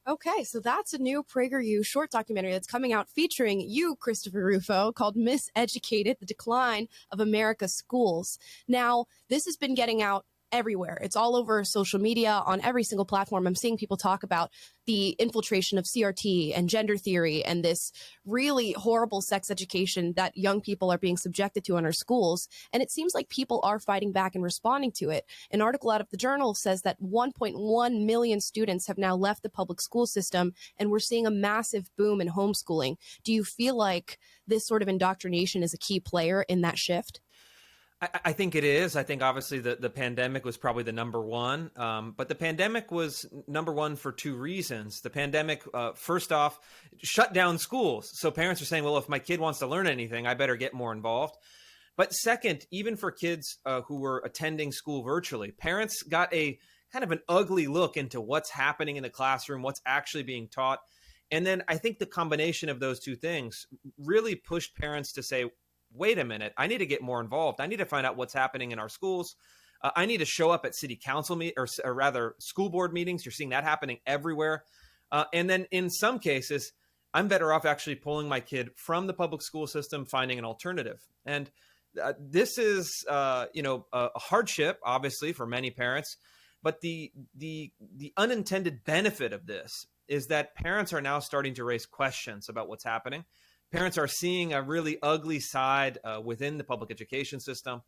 Okay, so that's a new PragerU short documentary that's coming out featuring you, Christopher Rufo, called Miseducated, The Decline of America's Schools. Now, this has been getting out everywhere. It's all over social media, on every single platform. I'm seeing people talk about the infiltration of CRT and gender theory and this really horrible sex education that young people are being subjected to in our schools. And it seems like people are fighting back and responding to it. An article out of the Journal says that 1.1 million students have now left the public school system, and we're seeing a massive boom in homeschooling. Do you feel like this sort of indoctrination is a key player in that shift? I think it is. I think obviously the pandemic was probably the number one, but the pandemic was number one for two reasons. The pandemic, first off, shut down schools. So parents are saying, well, if my kid wants to learn anything, I better get more involved. But second, even for kids who were attending school virtually, parents got a kind of an ugly look into what's happening in the classroom, what's actually being taught. And then I think the combination of those two things really pushed parents to say, wait a minute, I need to get more involved. I need to find out what's happening in our schools. I need to show up at city council or rather school board meetings. You're seeing that happening everywhere. And then in some cases, I'm better off actually pulling my kid from the public school system, finding an alternative. And this is, a hardship, obviously, for many parents. But the unintended benefit of this is that parents are now starting to raise questions about what's happening. Parents are seeing a really ugly side within the public education system.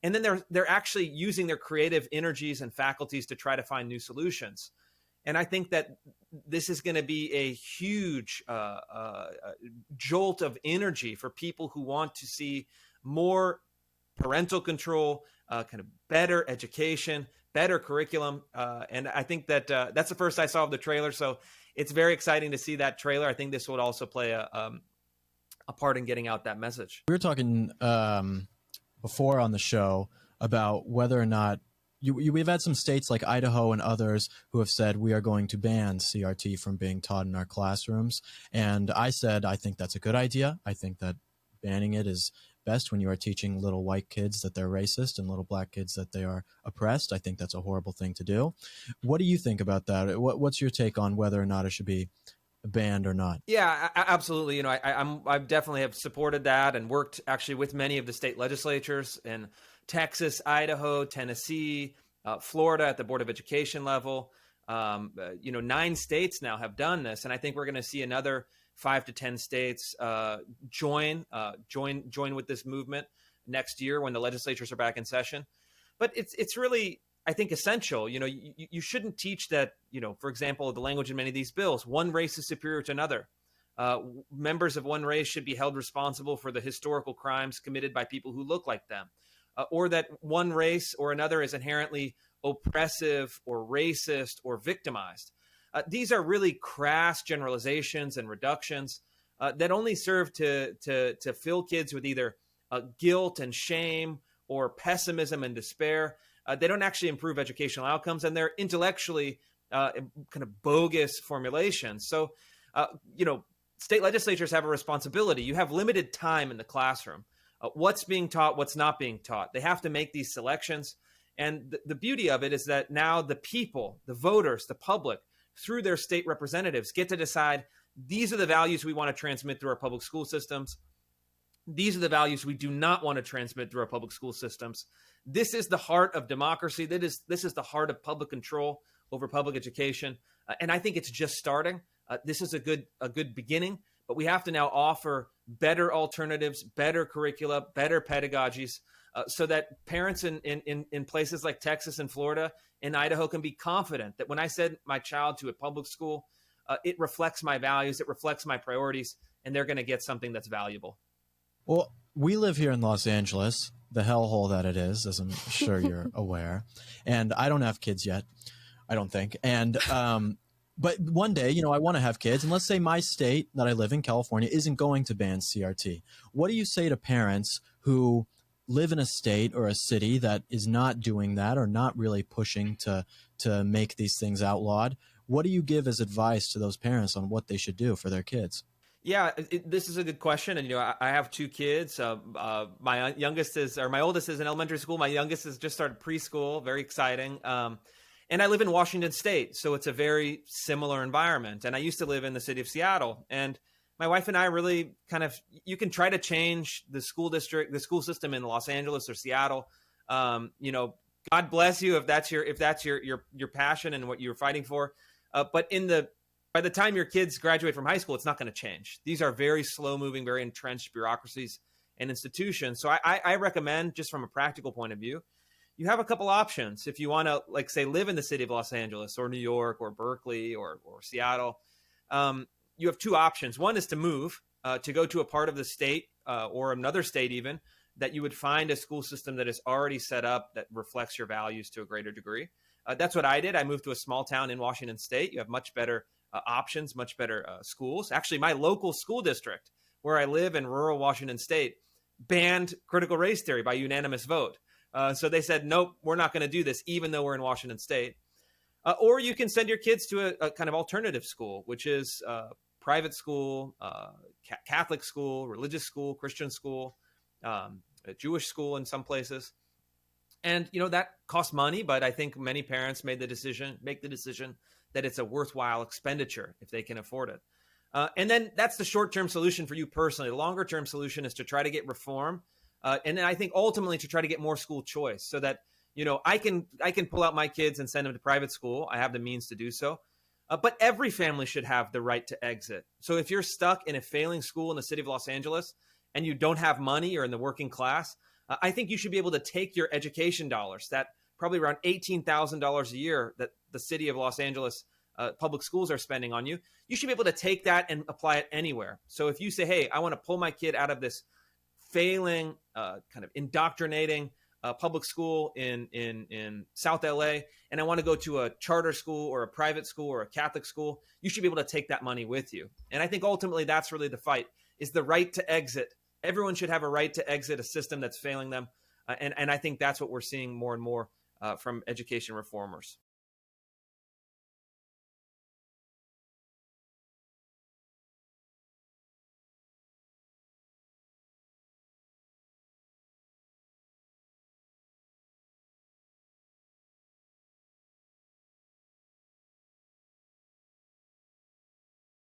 And then they're actually using their creative energies and faculties to try to find new solutions. And I think that this is going to be a huge jolt of energy for people who want to see more parental control, kind of better education, better curriculum. And I think that that's the first I saw of the trailer. So it's very exciting to see that trailer. I think this would also play a part in getting out that message. We were talking before on the show about whether or not we've had some states like Idaho and others who have said we are going to ban CRT from being taught in our classrooms. And I said, I think that's a good idea. I think that banning it is best when you are teaching little white kids that they're racist and little black kids that they are oppressed. I think that's a horrible thing to do. What do you think about that? What's your take on whether or not it should be banned or not? Yeah, absolutely. I definitely have supported that and worked actually with many of the state legislatures in Texas, Idaho, Tennessee, Florida at the Board of Education level. 9 states now have done this, and I think we're going to see another 5 to 10 states join with this movement next year when the legislatures are back in session. But it's really, I think, essential. You shouldn't teach that, for example, the language in many of these bills, one race is superior to another. Members of one race should be held responsible for the historical crimes committed by people who look like them, or that one race or another is inherently oppressive or racist or victimized. These are really crass generalizations and reductions that only serve to fill kids with either guilt and shame or pessimism and despair. They don't actually improve educational outcomes, and they're intellectually kind of bogus formulations. So, state legislatures have a responsibility. You have limited time in the classroom. What's being taught, what's not being taught. They have to make these selections. And the beauty of it is that now the people, the voters, the public, through their state representatives, get to decide these are the values we want to transmit through our public school systems. These are the values we do not want to transmit through our public school systems. This is the heart of democracy. This is the heart of public control over public education. And I think it's just starting. This is a good beginning, but we have to now offer better alternatives, better curricula, better pedagogies, so that parents in places like Texas and Florida and Idaho can be confident that when I send my child to a public school, it reflects my values, it reflects my priorities, and they're going to get something that's valuable. Well, we live here in Los Angeles, the hellhole that it is, as I'm sure you're aware. And I don't have kids yet, I don't think. And but one day, I want to have kids. And let's say my state that I live in, California, isn't going to ban CRT. What do you say to parents who live in a state or a city that is not doing that or not really pushing to make these things outlawed? What do you give as advice to those parents on what they should do for their kids? Yeah, this is a good question. And, I have 2 kids. My oldest is in elementary school. My youngest has just started preschool. Very exciting. And I live in Washington State, so it's a very similar environment. And I used to live in the city of Seattle. And my wife and I really kind of, you can try to change the school district, the school system in Los Angeles or Seattle. You know, God bless you if that's your passion and what you're fighting for. But by the time your kids graduate from high school, it's not going to change. These are very slow moving, very entrenched bureaucracies and institutions. So I recommend, just from a practical point of view, you have a couple options. If you want to, like, say, live in the city of Los Angeles or New York or Berkeley or Seattle, you have two options. One is to move, to go to a part of the state or another state even, that you would find a school system that is already set up that reflects your values to a greater degree. That's what I did. I moved to a small town in Washington State. You have much better options, much better schools. Actually, my local school district where I live in rural Washington State banned critical race theory by unanimous vote. So they said, nope, we're not going to do this, even though we're in Washington State. Or you can send your kids to a kind of alternative school, which is private school, Catholic school, religious school, Christian school, a Jewish school in some places. And, you know, that costs money, but I think many parents make the decision that it's a worthwhile expenditure if they can afford it. And then that's the short-term solution for you personally. The longer-term solution is to try to get reform. And then I think ultimately to try to get more school choice so that, you know, I can pull out my kids and send them to private school. I have the means to do so. But every family should have the right to exit. So if you're stuck in a failing school in the city of Los Angeles and you don't have money or in the working class, I think you should be able to take your education dollars, that probably around $18,000 a year that the city of Los Angeles public schools are spending on you. You should be able to take that and apply it anywhere. So if you say, hey, I want to pull my kid out of this failing, kind of indoctrinating public school in South LA, and I want to go to a charter school or a private school or a Catholic school, you should be able to take that money with you. And I think ultimately that's really the fight, is the right to exit. Everyone should have a right to exit a system that's failing them. And I think that's what we're seeing more and more from education reformers.